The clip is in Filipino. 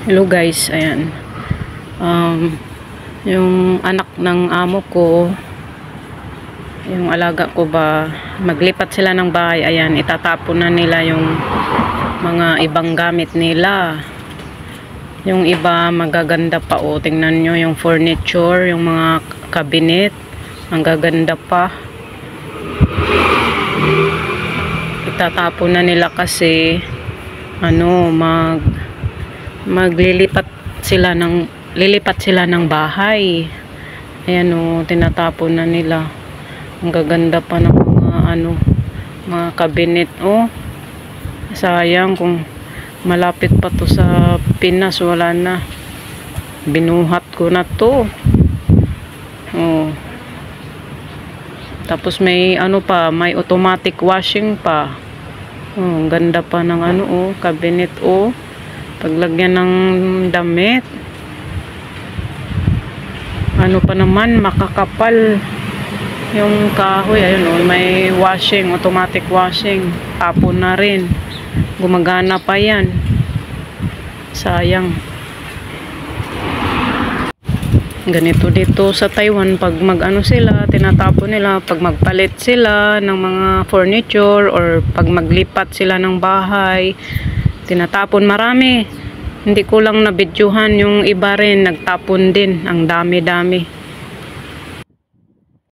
Hello guys, ayan. Yung anak ng amo ko, yung alaga ko ba, maglipat sila ng bahay. Ayan, itatapon na nila yung mga ibang gamit nila. Yung iba magaganda pa, oh. Tingnan nyo yung furniture, yung mga cabinet, ang gaganda pa. Itatapon na nila kasi lilipat sila ng bahay. Ayan, oh, tinatapon na nila. Ang gaganda pa ng mga cabinet, oh. Sayang kung malapit pa to sa Pinas, wala na. Binuhat ko na to. Oh. Tapos may may automatic washing pa. Oh, ang ganda pa ng cabinet, oh. Paglagyan ng damit. Pa naman, makakapal yung kahoy. Ayun, oh, may washing, automatic washing. Tapon na rin. Gumagana pa yan. Sayang. Ganito dito sa Taiwan, pag sila, tinatapon nila. Pag magpalit sila ng mga furniture or pag maglipat sila ng bahay, tinatapon. Marami. Hindi ko lang na-videohan, yung iba rin nagtapon din. Ang dami-dami.